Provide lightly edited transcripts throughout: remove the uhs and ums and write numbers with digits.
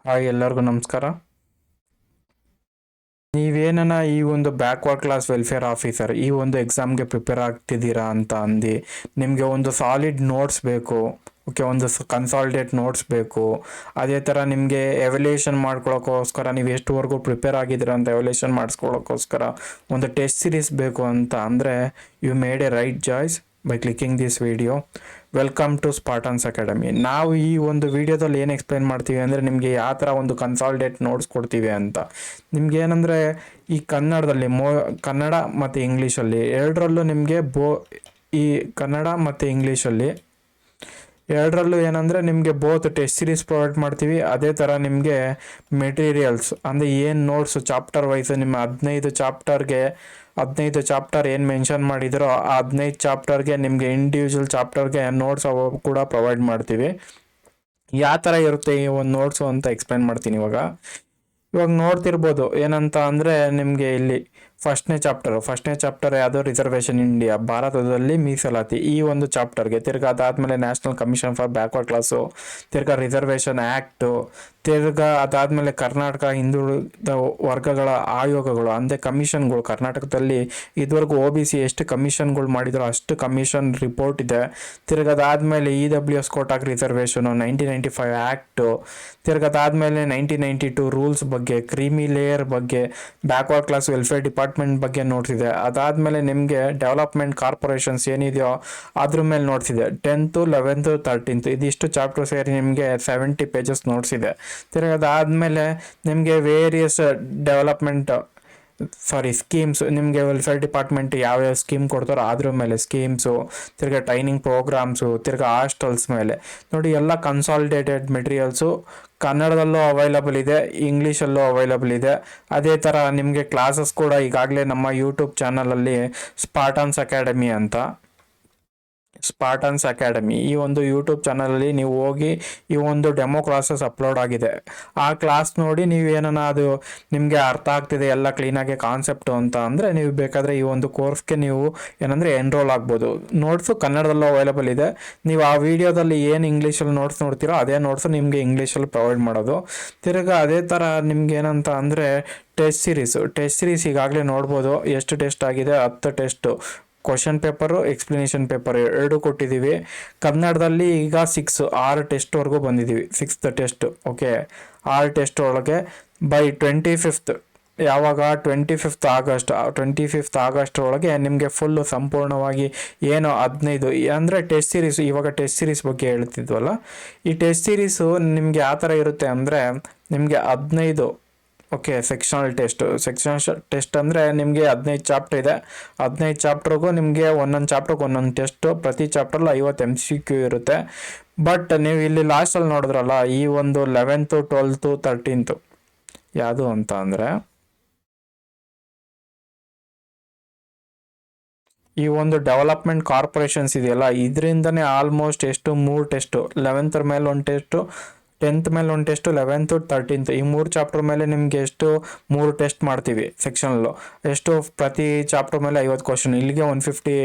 Hi, ಎಲ್ಲರಿಗೂ ನಮಸ್ಕಾರ. ನೀವೇನ ಈ ಒಂದು ಬ್ಯಾಕ್ವರ್ಡ್ ಕ್ಲಾಸ್ ವೆಲ್ಫೇರ್ ಆಫೀಸರ್ ಈ ಒಂದು ಎಕ್ಸಾಮ್ಗೆ ಪ್ರಿಪೇರ್ ಆಗ್ತಿದ್ದೀರಾ ಅಂತ ಅಂದು ನಿಮಗೆ ಒಂದು ಸಾಲಿಡ್ ನೋಟ್ಸ್ ಬೇಕು. ಓಕೆ, ಒಂದು ಕನ್ಸಾಲ್ಟೇಟ್ ನೋಟ್ಸ್ ಬೇಕು. ಅದೇ ಥರ ನಿಮಗೆ ಎವ್ಯಾಲ್ಯೂಯೇಷನ್ ಮಾಡ್ಕೊಳ್ಳೋಕ್ಕೋಸ್ಕರ ನೀವು ಎಷ್ಟುವರೆಗೂ ಪ್ರಿಪೇರ್ ಆಗಿದ್ದೀರಾ ಅಂತ ಎವ್ಯಾಲ್ಯೂಯೇಷನ್ ಮಾಡಿಸ್ಕೊಳ್ಳೋಕ್ಕೋಸ್ಕರ ಒಂದು ಟೆಸ್ಟ್ ಸೀರೀಸ್ ಬೇಕು ಅಂತ ಅಂದರೆ you made a right choice by clicking this video. Welcome to Spartans academy. ನಾವು ಈ ಒಂದು ವಿಡಿಯೋದಲ್ಲಿ ಏನು ಎಕ್ಸ್ಪ್ಲೈನ್ ಮಾಡ್ತೀವಿ ಅಂದರೆ ನಿಮಗೆ ಯಾವ ಥರ ಒಂದು ಕನ್ಸಾಲ್ಟೇಟ್ ನೋಟ್ಸ್ ಕೊಡ್ತೀವಿ ಅಂತ. ನಿಮ್ಗೆ ಏನಂದರೆ ಈ ಕನ್ನಡದಲ್ಲಿ ಕನ್ನಡ ಮತ್ತು ಇಂಗ್ಲೀಷಲ್ಲಿ ಎರಡರಲ್ಲೂ ನಿಮಗೆ ಈ ಕನ್ನಡ ಮತ್ತು ಇಂಗ್ಲೀಷಲ್ಲಿ ಎರಡರಲ್ಲೂ ಏನಂದರೆ ನಿಮಗೆ ಬೋತ್ ಟೆಸ್ಟ್ ಸೀರೀಸ್ ಪ್ರೊವೈಡ್ ಮಾಡ್ತೀವಿ. ಅದೇ ಥರ ನಿಮಗೆ ಮೆಟೀರಿಯಲ್ಸ್ ಅಂದರೆ ಏನು ನೋಟ್ಸು ಚಾಪ್ಟರ್ ವೈಸ್ ನಿಮ್ಮ 15 ಚಾಪ್ಟರ್ ಏನು ಮೆನ್ಷನ್ ಮಾಡಿದರೋ ಆ 15 ಚಾಪ್ಟರ್ಗೆ ನಿಮಗೆ ಇಂಡಿವಿಜುವಲ್ ಚಾಪ್ಟರ್ಗೆ ನೋಟ್ಸ್ ಅವು ಕೂಡ ಪ್ರೊವೈಡ್ ಮಾಡ್ತೀವಿ. ಯಾವ ಥರ ಇರುತ್ತೆ ಈ ಒಂದು ನೋಟ್ಸು ಅಂತ ಎಕ್ಸ್ಪ್ಲೈನ್ ಮಾಡ್ತೀನಿ. ಇವಾಗ ನೋಡ್ತಿರ್ಬೋದು ಏನಂತ ಅಂದರೆ ನಿಮಗೆ ಇಲ್ಲಿ ಫಸ್ಟ್ನೇ ಚಾಪ್ಟರ್ ಯಾವುದೋ ರಿಸರ್ವೇಷನ್ ಇಂಡಿಯಾ, ಭಾರತದಲ್ಲಿ ಮೀಸಲಾತಿ, ಈ ಒಂದು ಚಾಪ್ಟರ್ಗೆ ತಿರ್ಗಾ ಅದಾದಮೇಲೆ national commission for backward class, ತಿರ್ಗಾ ರಿಸರ್ವೇಷನ್ ಆ್ಯಕ್ಟು, ತಿರ್ಗಾ ಅದಾದಮೇಲೆ ಕರ್ನಾಟಕ ಹಿಂದುಳಿದ ವರ್ಗಗಳ ಆಯೋಗಗಳು ಅಂದರೆ ಕಮಿಷನ್ಗಳು. ಕರ್ನಾಟಕದಲ್ಲಿ ಇದುವರೆಗೂ OBC ಎಷ್ಟು ಕಮಿಷನ್ಗಳು ಮಾಡಿದ್ರು ಅಷ್ಟು ಕಮಿಷನ್ ರಿಪೋರ್ಟ್ ಇದೆ. ತಿರ್ಗದಾದಮೇಲೆ EWS ಕೋಟಾಕ್ ರಿಸರ್ವೇಷನು, 1995 ಆ್ಯಕ್ಟು, ತಿರ್ಗದಾದಮೇಲೆ 1992 ರೂಲ್ಸ್ ಬಗ್ಗೆ, ಕ್ರೀಮಿ ಲೇಯರ್ ಬಗ್ಗೆ, ಬ್ಯಾಕ್ವರ್ಡ್ ಕ್ಲಾಸ್ ವೆಲ್ಫೇರ್ ಡಿಪಾರ್ಟ್ಮೆಂಟ್ ಬಗ್ಗೆ ನೋಡ್ತಿದೆ. ಅದಾದಮೇಲೆ ನಿಮಗೆ ಡೆವಲಪ್ಮೆಂಟ್ ಕಾರ್ಪೊರೇಷನ್ಸ್ ಏನಿದೆಯೋ ಅದ್ರ ಮೇಲೆ ನೋಡ್ತಿದೆ. 10th, 11th, 13th ಇದಿಷ್ಟು ಚಾಪ್ಟರ್ ಸೇರಿ ನಿಮಗೆ 70 ಪೇಜಸ್ ನೋಡ್ಸಿದೆ. ತಿರ್ಗದಾದಮೇಲೆ ನಿಮಗೆ ವೇರಿಯಸ್ ಸ್ಕೀಮ್ಸ್, ನಿಮಗೆ ವೆಲ್ಫೇರ್ ಡಿಪಾರ್ಟ್ಮೆಂಟ್ ಯಾವ್ಯಾವ ಸ್ಕೀಮ್ ಕೊಡ್ತಾರೋ ಅದ್ರ ಮೇಲೆ ಸ್ಕೀಮ್ಸು, ತಿರ್ಗಾ ಟ್ರೈನಿಂಗ್ ಪ್ರೋಗ್ರಾಮ್ಸು, ತಿರ್ಗಾ ಹಾಸ್ಟೆಲ್ಸ್ ಮೇಲೆ ನೋಡಿ. ಎಲ್ಲ ಕನ್ಸಾಲಿಡೇಟೆಡ್ ಮೆಟೀರಿಯಲ್ಸು ಕನ್ನಡದಲ್ಲೂ ಅವೈಲಬಲ್ ಇದೆ, ಇಂಗ್ಲೀಷಲ್ಲೂ ಅವೈಲಬಲ್ ಇದೆ. ಅದೇ ಥರ ನಿಮಗೆ ಕ್ಲಾಸಸ್ ಕೂಡ ಈಗಾಗಲೇ ನಮ್ಮ ಯೂಟ್ಯೂಬ್ ಚಾನಲಲ್ಲಿ ಸ್ಪಾರ್ಟನ್ಸ್ ಅಕಾಡೆಮಿ ಈ ಒಂದು ಯೂಟ್ಯೂಬ್ ಚಾನಲಲ್ಲಿ ನೀವು ಹೋಗಿ ಈ ಒಂದು ಡೆಮೋ ಕ್ಲಾಸಸ್ ಅಪ್ಲೋಡ್ ಆಗಿದೆ. ಆ ಕ್ಲಾಸ್ ನೋಡಿ ನೀವು ಅದು ನಿಮಗೆ ಅರ್ಥ ಆಗ್ತಿದೆ ಎಲ್ಲ ಕ್ಲೀನಾಗಿ ಕಾನ್ಸೆಪ್ಟು ಅಂತ ಅಂದರೆ ನೀವು ಬೇಕಾದರೆ ಈ ಒಂದು ಕೋರ್ಸ್ಗೆ ನೀವು ಎನ್ರೋಲ್ ಆಗ್ಬೋದು. ನೋಟ್ಸು ಕನ್ನಡದಲ್ಲೂ ಅವೈಲಬಲ್ ಇದೆ. ನೀವು ಆ ವಿಡಿಯೋದಲ್ಲಿ ಏನು ಇಂಗ್ಲೀಷಲ್ಲಿ ನೋಟ್ಸ್ ನೋಡ್ತೀರೋ ಅದೇ ನೋಟ್ಸು ನಿಮಗೆ ಇಂಗ್ಲೀಷಲ್ಲಿ ಪ್ರೊವೈಡ್ ಮಾಡೋದು. ತಿರ್ಗಾ ಅದೇ ಥರ ನಿಮ್ಗೆ ಏನಂತ ಅಂದರೆ ಟೆಸ್ಟ್ ಸೀರೀಸ್ ಈಗಾಗಲೇ ನೋಡ್ಬೋದು. ಎಷ್ಟು ಟೆಸ್ಟ್ ಆಗಿದೆ? 10 test, question paper, explanation paper ಎರಡು ಕೊಟ್ಟಿದ್ದೀವಿ. ಕನ್ನಡದಲ್ಲಿ ಈಗ 6 ಟೆಸ್ಟ್ವರೆಗೂ ಬಂದಿದ್ದೀವಿ. 6th test. ಓಕೆ, 6 ಟೆಸ್ಟ್ ಒಳಗೆ ಬೈ 25th, ಯಾವಾಗ 25th ಆಗಸ್ಟ್ ಒಳಗೆ ನಿಮಗೆ ಫುಲ್ಲು ಸಂಪೂರ್ಣವಾಗಿ ಏನು 15 ಅಂದರೆ ಟೆಸ್ಟ್ ಸೀರೀಸ್. ಇವಾಗ ಟೆಸ್ಟ್ ಸೀರೀಸ್ ಬಗ್ಗೆ ಹೇಳ್ತಿದ್ವಲ್ಲ, ಈ ಟೆಸ್ಟ್ ಸೀರೀಸು ನಿಮಗೆ ಯಾವ ಥರ ಇರುತ್ತೆ ಅಂದರೆ ನಿಮಗೆ 15 ಓಕೆ ಸೆಕ್ಷನಲ್ ಟೆಸ್ಟ್ ಅಂದರೆ ನಿಮಗೆ 15 ಚಾಪ್ಟರ್ ಇದೆ. 15 ಚಾಪ್ಟರ್ಗೂ ನಿಮಗೆ ಒಂದೊಂದು ಚಾಪ್ಟರ್ಗೆ ಒಂದೊಂದು ಟೆಸ್ಟು, ಪ್ರತಿ ಚಾಪ್ಟರ್ಲು 50 MCQ ಇರುತ್ತೆ. ಬಟ್ ನೀವು ಇಲ್ಲಿ ಲಾಸ್ಟಲ್ಲಿ ನೋಡಿದ್ರಲ್ಲ ಈ ಒಂದು 11th, 12th, 13th ಯಾವುದು ಅಂತ ಅಂದರೆ ಈ ಒಂದು ಡೆವಲಪ್ಮೆಂಟ್ ಕಾರ್ಪೊರೇಷನ್ಸ್ ಇದೆಯಲ್ಲ, ಇದರಿಂದನೇ ಆಲ್ಮೋಸ್ಟ್ 3 ಟೆಸ್ಟು, 11th ಮೇಲೆ ಒಂದು ಟೆಸ್ಟು, 10th ಮೇಲೆ ಒಂದು ಟೆಸ್ಟು, 11th, 13th ಈ 3 ಚಾಪ್ಟರ್ ಮೇಲೆ ನಿಮಗೆ 3 ಟೆಸ್ಟ್ ಮಾಡ್ತೀವಿ ಸೆಕ್ಷನಲ್ಲು. ಪ್ರತಿ ಚಾಪ್ಟರ್ ಮೇಲೆ 50 ಕ್ವಶನ್. ಇಲ್ಲಿಗೆ 150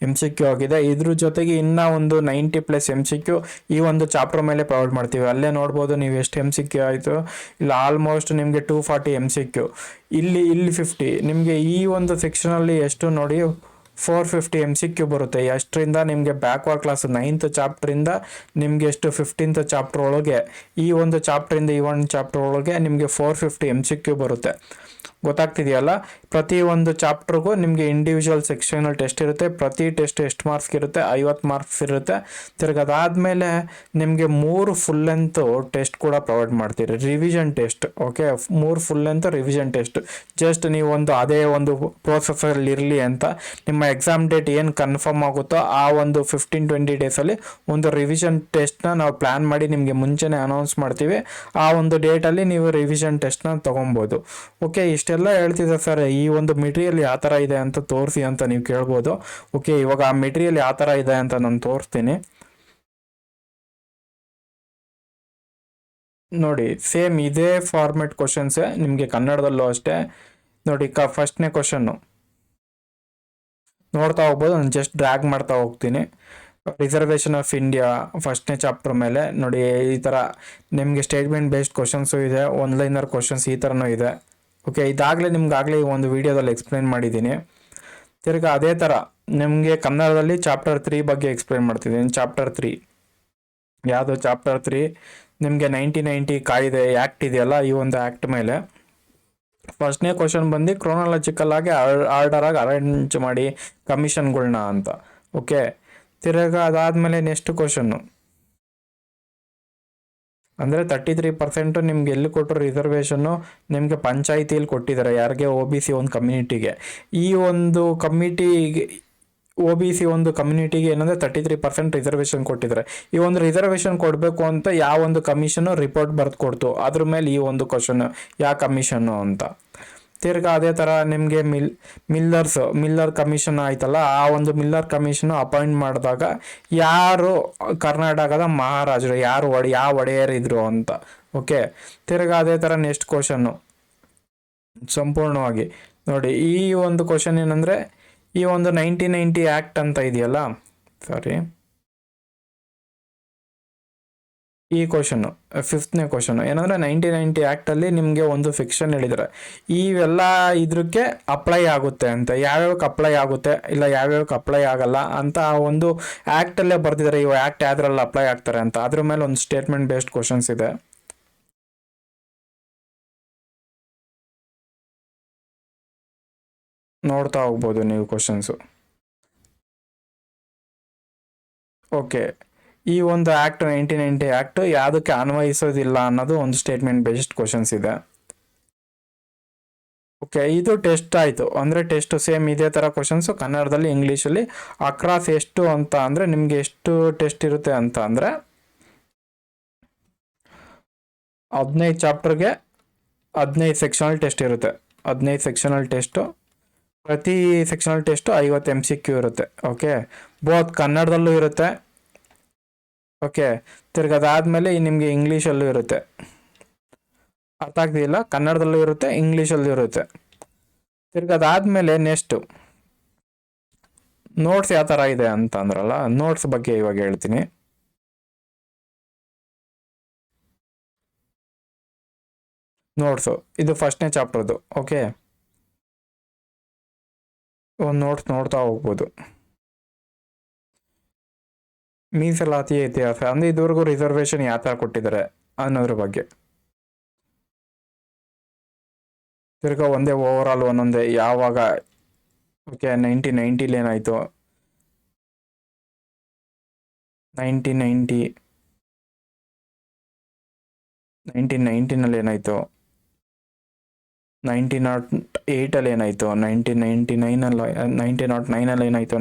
MCQ ಆಗಿದೆ. ಇದ್ರ ಜೊತೆಗೆ ಇನ್ನೂ ಒಂದು 90+ MCQ ಈ ಒಂದು ಚಾಪ್ಟರ್ ಮೇಲೆ ಪ್ರೊವೈಡ್ ಮಾಡ್ತೀವಿ. ಅಲ್ಲೇ ನೋಡ್ಬೋದು ನೀವು ಎಷ್ಟು MCQ ಆಯಿತು. ಇಲ್ಲಿ ಆಲ್ಮೋಸ್ಟ್ ನಿಮಗೆ 240 MCQ. ಇಲ್ಲಿ 50 ನಿಮಗೆ ಈ ಒಂದು ಸೆಕ್ಷನಲ್ಲಿ ಎಷ್ಟು ನೋಡಿ 450 MCQ ಬರುತ್ತೆ. ಅಷ್ಟರಿಂದ ನಿಮಗೆ ಬ್ಯಾಕ್ವರ್ಡ್ ಕ್ಲಾಸ್ 9th ಚಾಪ್ಟ್ರಿಂದ ನಿಮಗೆ 15th ಚಾಪ್ಟರ್ ಒಳಗೆ ಈ ಒಂದು ಚಾಪ್ಟ್ರಿಂದ ಈ ಒಂದು ಚಾಪ್ಟರ್ ಒಳಗೆ ನಿಮಗೆ 450 MCQ ಬರುತ್ತೆ. ಗೊತ್ತಾಗ್ತಿದೆಯಲ್ಲ? ಪ್ರತಿ ಒಂದು ಚಾಪ್ಟರ್ಗೂ ನಿಮಗೆ ಇಂಡಿವಿಜುವಲ್ ಸೆಕ್ಷನಲ್ ಟೆಸ್ಟ್ ಇರುತ್ತೆ. ಪ್ರತಿ ಟೆಸ್ಟ್ ಎಷ್ಟು ಮಾರ್ಕ್ಸ್ ಇರುತ್ತೆ? 50 ಮಾರ್ಕ್ಸ್ ಇರುತ್ತೆ. ತಿರ್ಗದಾದಮೇಲೆ ನಿಮಗೆ 3 ಫುಲ್ ಲೆಂತ್ ಟೆಸ್ಟ್ ಕೂಡ ಪ್ರೊವೈಡ್ ಮಾಡ್ತೀರಿ, revision test. Okay, 3 full length revision test. Just ನೀವು ಅದೇ ಒಂದು ಪ್ರೋಸೆಸಲ್ಲಿ ಇರಲಿ ಅಂತ ನಿಮ್ಮ ಎಕ್ಸಾಮ್ ಡೇಟ್ ಏನು ಕನ್ಫರ್ಮ್ ಆಗುತ್ತೋ ಆ ಒಂದು 15-20 ಡೇಸಲ್ಲಿ ಒಂದು ರಿವಿಷನ್ ಟೆಸ್ಟ್ನ ನಾವು ಪ್ಲ್ಯಾನ್ ಮಾಡಿ ನಿಮಗೆ ಮುಂಚೆನೇ ಅನೌನ್ಸ್ ಮಾಡ್ತೀವಿ. ಆ ಒಂದು ಡೇಟಲ್ಲಿ ನೀವು ರಿವಿಷನ್ ಟೆಸ್ಟ್ನ ತೊಗೊಬೋದು. ಓಕೆ, ಇಷ್ಟೆಲ್ಲ ಹೇಳ್ತಿದ್ದೆ ಸರ್, ಈ ಒಂದು ಮೆಟೀರಿಯಲ್ ಯಾವ ಥರ ಇದೆ ಅಂತ ತೋರಿಸಿ ಅಂತ ನೀವು ಕೇಳ್ಬೋದು. ಓಕೆ, ಇವಾಗ ಆ ಮೆಟೀರಿಯಲ್ ಯಾವ ಥರ ಇದೆ ಅಂತ ನಾನು ತೋರಿಸ್ತೀನಿ ನೋಡಿ. ಸೇಮ್ ಇದೇ ಫಾರ್ಮೆಟ್ ಕ್ವಶನ್ಸೇ ನಿಮಗೆ ಕನ್ನಡದಲ್ಲೂ ಅಷ್ಟೇ ನೋಡಿ. ಫಸ್ಟ್ನೇ ಕ್ವಶನ್ನು ನೋಡ್ತಾ ಹೋಗ್ಬೋದು. ನಾನು ಜಸ್ಟ್ ಡ್ರ್ಯಾಗ್ ಮಾಡ್ತಾ ಹೋಗ್ತೀನಿ. ರಿಸರ್ವೇಷನ್ ಆಫ್ ಇಂಡಿಯಾ ಫಸ್ಟ್ನೇ ಚಾಪ್ಟರ್ ಮೇಲೆ ನೋಡಿ, ಈ ಥರ ನಿಮಗೆ ಸ್ಟೇಟ್ಮೆಂಟ್ ಬೇಸ್ಡ್ ಕ್ವಶನ್ಸು ಇದೆ, ಒನ್ ಲೈನರ್ ಕ್ವಶನ್ಸ್ ಈ ಥರನೂ ಇದೆ. ಓಕೆ, ಇದಾಗಲೇ ನಿಮ್ಗಾಗಲೇ ಒಂದು ವಿಡಿಯೋದಲ್ಲಿ ಎಕ್ಸ್ಪ್ಲೈನ್ ಮಾಡಿದ್ದೀನಿ. ತಿರ್ಗಿ ಅದೇ ಥರ ನಿಮಗೆ ಕನ್ನಡದಲ್ಲಿ ಚಾಪ್ಟರ್ 3 ಬಗ್ಗೆ ಎಕ್ಸ್ಪ್ಲೈನ್ ಮಾಡ್ತಿದ್ದೀನಿ. ಚಾಪ್ಟರ್ 3 ಯಾವುದು? ಚಾಪ್ಟರ್ 3 ನಿಮಗೆ 1990 ಕಾಯ್ದೆ ಆ್ಯಕ್ಟ್ ಇದೆಯಲ್ಲ, ಈ ಒಂದು ಆ್ಯಕ್ಟ್ ಮೇಲೆ ಫಸ್ಟ್ನೇ ಕ್ವಶನ್ ಬಂದು ಕ್ರೋನಾಲಜಿಕಲ್ ಆಗಿ ಆರ್ಡರ್ ಆಗಿ ಅರೇಂಜ್ ಮಾಡಿ ಕಮಿಷನ್ಗಳನ್ನ ಅಂತ. ಓಕೆ, ತಿರ್ಗ ಅದಾದಮೇಲೆ ನೆಕ್ಸ್ಟ್ ಕ್ವಶನ್ನು ಅಂದರೆ 33% ನಿಮ್ಗೆ ಎಲ್ಲಿ ಕೊಟ್ಟರು ರಿಸರ್ವೇಷನ್ನು? ನಿಮಗೆ ಪಂಚಾಯಿತಿಯಲ್ಲಿ ಕೊಟ್ಟಿದ್ದಾರೆ. ಯಾರಿಗೆ? OBC ಒಂದು ಕಮ್ಯುನಿಟಿಗೆ. ಈ ಒಂದು ಕಮ್ಯುನಿಟಿಗೆ OBC ಒಂದು ಕಮ್ಯುನಿಟಿಗೆ ಏನಂದರೆ 33% ರಿಸರ್ವೇಷನ್ ಕೊಟ್ಟಿದ್ದಾರೆ. ಈ ಒಂದು ರಿಸರ್ವೇಷನ್ ಕೊಡಬೇಕು ಅಂತ ಯಾವ ಒಂದು ಕಮಿಷನ್ನು ರಿಪೋರ್ಟ್ ಬರೆದು ಕೊಡ್ತು, ಅದ್ರ ಮೇಲೆ ಈ ಒಂದು ಕ್ವಶನ್ ಯಾವ ಕಮಿಷನ್ನು ಅಂತ. ತಿರ್ಗಿ ಅದೇ ಥರ ನಿಮಗೆ ಮಿಲ್ಲರ್ ಕಮಿಷನ್ ಆಯ್ತಲ್ಲ, ಆ ಒಂದು ಮಿಲ್ಲರ್ ಕಮಿಷನ್ ಅಪಾಯಿಂಟ್ ಮಾಡಿದಾಗ ಯಾರು ಕರ್ನಾಟಕದ ಮಹಾರಾಜರು, ಯಾವ ಒಡೆಯರಿದ್ರು ಅಂತ. ಓಕೆ, ತಿರ್ಗಿ ಅದೇ ಥರ ನೆಕ್ಸ್ಟ್ ಕ್ವಶನ್ನು ಸಂಪೂರ್ಣವಾಗಿ ನೋಡಿ. ಈ ಒಂದು ಕ್ವಶನ್ ಏನಂದರೆ, ಈ ಒಂದು 1990 ಆ್ಯಕ್ಟ್ ಅಂತ ಇದೆಯಲ್ಲ, ಈ ಕ್ವಶನ್ನು 5ನೇ ಕ್ವಶನು ಏನಂದರೆ 1990 ಆ್ಯಕ್ಟಲ್ಲಿ ನಿಮಗೆ ಒಂದು ಫಿಕ್ಷನ್ ಹೇಳಿದ್ದಾರೆ. ಇವೆಲ್ಲ ಇದಕ್ಕೆ ಅಪ್ಲೈ ಆಗುತ್ತೆ ಅಂತ. ಯಾವ್ಯಾವಕ್ಕೆ ಅಪ್ಲೈ ಆಗುತ್ತೆ, ಇಲ್ಲ ಯಾವ್ಯಾವಕ್ಕೆ ಅಪ್ಲೈ ಆಗಲ್ಲ ಅಂತ ಆ ಒಂದು ಆ್ಯಕ್ಟಲ್ಲೇ ಬರ್ತಿದ್ದಾರೆ. ಇವು ಆ್ಯಕ್ಟ್ ಯಾವ್ದ್ರಲ್ಲಿ ಅಪ್ಲೈ ಆಗ್ತಾರೆ ಅಂತ. ಅದ್ರ ಮೇಲೆ ಒಂದು ಸ್ಟೇಟ್ಮೆಂಟ್ ಬೇಸ್ಡ್ ಕ್ವಶನ್ಸ್ ಇದೆ, ನೋಡ್ತಾ ಹೋಗ್ಬೋದು ನೀವು ಕ್ವಶನ್ಸು. ಓಕೆ, ಈ ಒಂದು ಆ್ಯಕ್ಟ್ 1990 ಆ್ಯಕ್ಟ್ ಯಾವುದಕ್ಕೆ ಅನ್ವಯಿಸೋದಿಲ್ಲ ಅನ್ನೋದು ಒಂದು ಸ್ಟೇಟ್ಮೆಂಟ್ ಬೇಸ್ಡ್ ಕ್ವಶನ್ಸ್ ಇದೆ. ಓಕೆ, ಇದು ಟೆಸ್ಟ್ ಆಯಿತು. ಅಂದರೆ ಟೆಸ್ಟ್ ಸೇಮ್ ಇದೇ ಥರ ಕ್ವಶನ್ಸು ಕನ್ನಡದಲ್ಲಿ, ಇಂಗ್ಲೀಷಲ್ಲಿ ಅಕ್ರಾಸ್ ಎಷ್ಟು ಅಂತ ಅಂದರೆ ನಿಮಗೆ ಎಷ್ಟು ಟೆಸ್ಟ್ ಇರುತ್ತೆ ಅಂತ ಅಂದರೆ 15 ಚಾಪ್ಟರ್ಗೆ 15 ಸೆಕ್ಷನಲ್ ಟೆಸ್ಟ್ ಇರುತ್ತೆ. 15 ಸೆಕ್ಷನಲ್ ಟೆಸ್ಟು, ಪ್ರತಿ ಸೆಕ್ಷನಲ್ ಟೆಸ್ಟು 50 MCQ ಇರುತ್ತೆ. ಓಕೆ, ಬೋತ್ ಕನ್ನಡದಲ್ಲೂ ಇರುತ್ತೆ. ಓಕೆ, ತಿರ್ಗದಾದ್ಮೇಲೆ ನಿಮಗೆ ಇಂಗ್ಲೀಷಲ್ಲೂ ಇರುತ್ತೆ. ಅರ್ಥ ಆಗ್ತಿಲ್ಲ, ಕನ್ನಡದಲ್ಲೂ ಇರುತ್ತೆ, ಇಂಗ್ಲೀಷಲ್ಲೂ ಇರುತ್ತೆ. ತಿರ್ಗದಾದ್ಮೇಲೆ ನೆಕ್ಸ್ಟು ನೋಟ್ಸ್ ಯಾವ ಥರ ಇದೆ ಅಂತ ಅಂದ್ರಲ್ಲ, ನೋಟ್ಸ್ ಬಗ್ಗೆ ಇವಾಗ ಹೇಳ್ತೀನಿ. ನೋಟ್ಸು ಇದು ಫಸ್ಟ್ನೇ ಚಾಪ್ಟರ್ದು. ಓಕೆ, ಒಂದು ನೋಟ್ಸ್ ನೋಡ್ತಾ ಹೋಗ್ಬೋದು. ಮೀಸಲಾತಿ ಇತಿಹಾಸ ಅಂದರೆ ಇದುವರೆಗೂ ರಿಸರ್ವೇಷನ್ ಯಾವ ಥರ ಕೊಟ್ಟಿದ್ದಾರೆ ಅನ್ನೋದ್ರ ಬಗ್ಗೆ. ತಿರ್ಗಾ ಒಂದೇ ಓವರ್ ಆಲ್ ಒಂದೊಂದೇ ಯಾವಾಗ. ಓಕೆ, 1990 ಏನಾಯಿತು, 1990 ಏನಾಯಿತು, 1908 ಏನಾಯಿತು, 1909 ಏನಾಯಿತು, 1919 ಏನಾಯಿತು,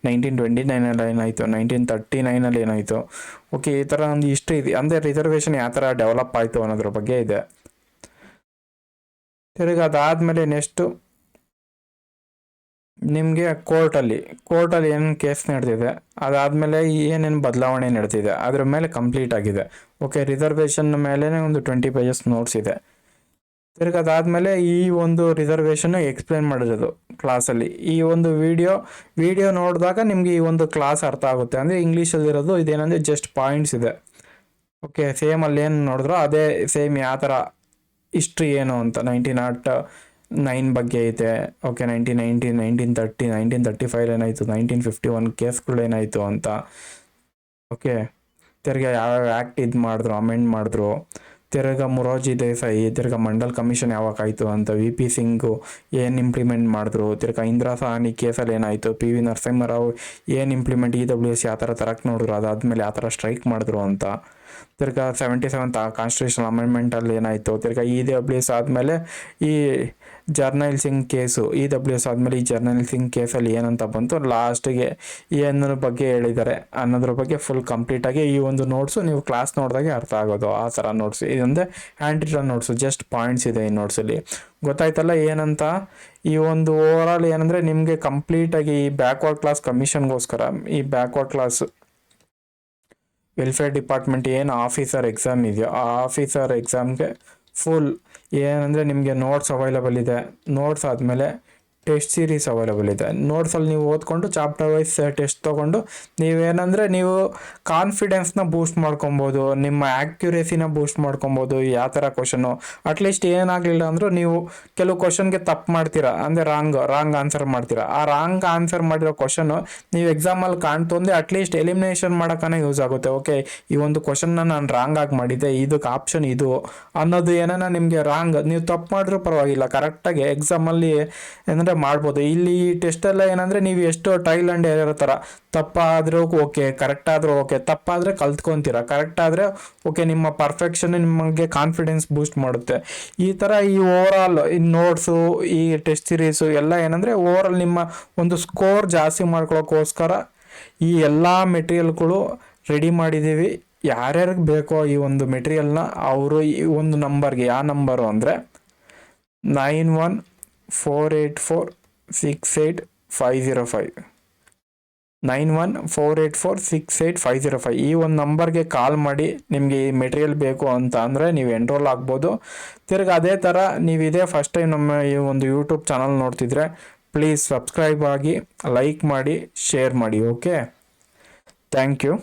1929 ಏನಾಯಿತು, 1939 ಏನಾಯಿತು. ಓಕೆ, ಈ ಥರ ಒಂದು ಹಿಸ್ಟ್ರಿ ಇದೆ. ಅಂದರೆ ರಿಸರ್ವೇಷನ್ ಯಾವ ಥರ ಡೆವಲಪ್ ಆಯಿತು ಅನ್ನೋದ್ರ ಬಗ್ಗೆ ಇದೆ. ತಿರ್ಗಿ ಅದಾದಮೇಲೆ ನೆಕ್ಸ್ಟು ನಿಮಗೆ ಕೋರ್ಟಲ್ಲಿ ಏನು ಕೇಸ್ ನಡೆದಿದೆ, ಅದಾದಮೇಲೆ ಏನೇನು ಬದಲಾವಣೆ ನಡೆದಿದೆ ಅದ್ರ ಮೇಲೆ ಕಂಪ್ಲೀಟ್ ಆಗಿದೆ. ಓಕೆ, ರಿಸರ್ವೇಷನ್ ಮೇಲೆ ಒಂದು 20 ಪೇಜಸ್ ನೋಟ್ಸ್ ಇದೆ. ತಿರ್ಗಿ ಅದಾದಮೇಲೆ ಈ ಒಂದು ರಿಸರ್ವೇಷನ್ನು ಎಕ್ಸ್ಪ್ಲೇನ್ ಮಾಡಿರೋದು ಕ್ಲಾಸಲ್ಲಿ. ಈ ಒಂದು ವಿಡಿಯೋ ನೋಡಿದಾಗ ನಿಮಗೆ ಈ ಒಂದು ಕ್ಲಾಸ್ ಅರ್ಥ ಆಗುತ್ತೆ. ಅಂದರೆ ಇಂಗ್ಲೀಷಲ್ಲಿರೋದು ಇದೇನಂದರೆ ಜಸ್ಟ್ ಪಾಯಿಂಟ್ಸ್ ಇದೆ. ಓಕೆ, ಸೇಮ್ ಅಲ್ಲಿ ಏನು ನೋಡಿದ್ರೋ ಅದೇ ಸೇಮ್ ಯಾವ ಥರ ಹಿಸ್ಟ್ರಿ ಏನು ಅಂತ 1909 ಬಗ್ಗೆ ಐತೆ. ಓಕೆ, 1990, 1930, 1935 ಏನಾಯಿತು, 1951 ಕೇಸ್ಗಳು ಏನಾಯಿತು ಅಂತ. ಓಕೆ, ತಿರ್ಗಿ ಯಾವ್ಯಾವ ಆ್ಯಕ್ಟ್ ಇದು ಮಾಡಿದ್ರು, ಅಮೆಂಡ್ ಮಾಡಿದ್ರು. ತಿರ್ಗ ಮೊರಾರ್ಜಿ ದೇಸಾಯಿ, ತಿರ್ಗ ಮಂಡಲ್ ಕಮಿಷನ್ ಯಾವಾಗ ಆಯಿತು ಅಂತ, VP ಸಿಂಗು ಏನು ಇಂಪ್ಲಿಮೆಂಟ್ ಮಾಡಿದ್ರು. ತಿರ್ಗ ಇಂದಿರಾ ಸಾಹ್ನಿ ಕೇಸಲ್ಲಿ ಏನಾಯಿತು, PV ನರಸಿಂಹರಾವ್ ಏನು ಇಂಪ್ಲಿಮೆಂಟ್ EWS ಯಾವ ಥರ ತರಕ್ಕೆ ನೋಡಿದ್ರು, ಅದಾದಮೇಲೆ ಯಾವ ಥರ ಸ್ಟ್ರೈಕ್ ಮಾಡಿದ್ರು ಅಂತ. ತಿರ್ಗ 77th ಕಾನ್ಸ್ಟಿಟ್ಯೂಷನ್ ಅಮೆಂಡ್ಮೆಂಟಲ್ಲಿ ಏನಾಯಿತು. ತಿರ್ಗ EWS ಆದಮೇಲೆ ಈ ಜರ್ನೈಲ್ ಸಿಂಗ್ ಕೇಸು, EWS ಆದಮೇಲೆ ಈ ಜರ್ನೈಲ್ ಸಿಂಗ್ ಕೇಸಲ್ಲಿ ಏನಂತ ಬಂತು, ಲಾಸ್ಟಿಗೆ ಏನರ ಬಗ್ಗೆ ಹೇಳಿದ್ದಾರೆ ಅನ್ನೋದ್ರ ಬಗ್ಗೆ ಫುಲ್ ಕಂಪ್ಲೀಟಾಗಿ ಈ ಒಂದು ನೋಟ್ಸು ನೀವು ಕ್ಲಾಸ್ ನೋಡಿದಾಗೆ ಅರ್ಥ ಆಗೋದು. ಆ ಥರ ನೋಟ್ಸು ಇದೊಂದೇ hand written notes, just points ಇದೆ ಈ ನೋಟ್ಸಲ್ಲಿ. ಗೊತ್ತಾಯ್ತಲ್ಲ ಏನಂತ. ಈ ಒಂದು ಓವರ್ ಆಲ್ ಏನಂದರೆ ನಿಮಗೆ ಕಂಪ್ಲೀಟಾಗಿ ಈ ಬ್ಯಾಕ್ವರ್ಡ್ ಕ್ಲಾಸ್ ಕಮಿಷನ್ಗೋಸ್ಕರ, ಈ ಬ್ಯಾಕ್ವರ್ಡ್ ಕ್ಲಾಸ್ ವೆಲ್ಫೇರ್ ಡಿಪಾರ್ಟ್ಮೆಂಟ್ ಏನು ಆಫೀಸರ್ ಎಕ್ಸಾಮ್ ಇದೆಯೋ ಆ ಆಫೀಸರ್ ಎಕ್ಸಾಮ್ಗೆ ಫುಲ್ ಏನಂದರೆ ನಿಮಗೆ ನೋಟ್ಸ್ ಅವೈಲಬಲ್ ಇದೆ. ನೋಟ್ಸ್ ಆದಮೇಲೆ ಟೆಸ್ಟ್ ಸೀರೀಸ್ ಅವೈಲೇಬಲ್ ಇದೆ. ನೋಟ್ಸಲ್ಲಿ ನೀವು ಓದ್ಕೊಂಡು ಚಾಪ್ಟರ್ ವೈಸ್ ಟೆಸ್ಟ್ ತೊಗೊಂಡು ನೀವೇನಂದರೆ ನೀವು ಕಾನ್ಫಿಡೆನ್ಸ್ನ ಬೂಸ್ಟ್ ಮಾಡ್ಕೊಬೋದು, ನಿಮ್ಮ ಆ್ಯಕ್ಯುರೇಸಿನ ಬೂಸ್ಟ್ ಮಾಡ್ಕೊಬೋದು. ಯಾವ ಥರ ಕ್ವಶನು ಅಟ್ಲೀಸ್ಟ್ ಏನಾಗಲಿಲ್ಲ ಅಂದರೂ ನೀವು ಕೆಲವು ಕ್ವಶನ್ಗೆ ತಪ್ಪು ಮಾಡ್ತೀರಾ, ಅಂದರೆ ರಾಂಗ್ ಆನ್ಸರ್ ಮಾಡ್ತೀರಾ. ಆ ರಾಂಗ್ ಆನ್ಸರ್ ಮಾಡಿರೋ ಕ್ವಶನು ನೀವು ಎಕ್ಸಾಮಲ್ಲಿ ಕಾಣ್ತು ಅಂದರೆ ಅಟ್ಲೀಸ್ಟ್ ಎಲಿಮಿನೇಷನ್ ಮಾಡೋಕ್ಕನೇ ಯೂಸ್ ಆಗುತ್ತೆ. ಓಕೆ, ಈ ಒಂದು ಕ್ವಶನ್ನ ನಾನು ರಾಂಗ್ ಆಗಿ ಮಾಡಿದ್ದೆ, ಇದಕ್ಕೆ ಆಪ್ಷನ್ ಇದು ಅನ್ನೋದು ಏನಾನ ನಿಮಗೆ ರಾಂಗ್, ನೀವು ತಪ್ಪು ಮಾಡಿದ್ರೂ ಪರವಾಗಿಲ್ಲ, ಕರೆಕ್ಟಾಗಿ ಎಕ್ಸಾಮಲ್ಲಿ ಏನಂದರೆ ಮಾಡ್ಬೋದು. ಇಲ್ಲಿ ಈ ಟೆಸ್ಟೆಲ್ಲ ಏನಂದರೆ ನೀವು ಎಷ್ಟು ಟ್ರೈಲ್ ಆ್ಯಂಡ್ ಎರರ್ ಥರ, ತಪ್ಪಾದರೂ ಓಕೆ, ಕರೆಕ್ಟ್ ಆದರೂ ಓಕೆ, ತಪ್ಪಾದರೆ ಕಲ್ತ್ಕೊತೀರ, ಕರೆಕ್ಟ್ ಆದರೆ ಓಕೆ, ನಿಮ್ಮ ಪರ್ಫೆಕ್ಷನ್ ನಿಮಗೆ ಕಾನ್ಫಿಡೆನ್ಸ್ ಬೂಸ್ಟ್ ಮಾಡುತ್ತೆ. ಈ ಥರ ಈ ಓವರಾಲ್ ಈ ನೋಟ್ಸು, ಈ ಟೆಸ್ಟ್ ಸೀರೀಸು ಎಲ್ಲ ಏನಂದರೆ ಓವರಾಲ್ ನಿಮ್ಮ ಒಂದು ಸ್ಕೋರ್ ಜಾಸ್ತಿ ಮಾಡ್ಕೊಳ್ಳೋಕ್ಕೋಸ್ಕರ ಈ ಎಲ್ಲ ಮೆಟೀರಿಯಲ್ಗಳು ರೆಡಿ ಮಾಡಿದ್ದೀವಿ. ಯಾರ್ಯಾರಿಗೆ ಬೇಕೋ ಈ ಒಂದು ಮೆಟೀರಿಯಲ್ನ ಅವರು ಈ ಒಂದು ನಂಬರ್ಗೆ, ಯಾವ ನಂಬರು ಅಂದರೆ 9148468505 9148468505 ಈ ಒಂದು ನಂಬರ್ಗೆ ಕಾಲ್ ಮಾಡಿ ನಿಮಗೆ ಈ ಮೆಟೀರಿಯಲ್ ಬೇಕು ಅಂತ ಅಂದರೆ ನೀವು ಎನ್ರೋಲ್ ಆಗ್ಬೋದು. ತಿರ್ಗಿ ಅದೇ ಥರ ನೀವು ಇದೇ ಫಸ್ಟ್ ಟೈಮ್ ನಮ್ಮ ಈ ಒಂದು ಯೂಟ್ಯೂಬ್ ಚಾನಲ್ ನೋಡ್ತಿದ್ರೆ ಪ್ಲೀಸ್ ಸಬ್ಸ್ಕ್ರೈಬ್ ಆಗಿ, ಲೈಕ್ ಮಾಡಿ, ಶೇರ್ ಮಾಡಿ. Okay, thank you.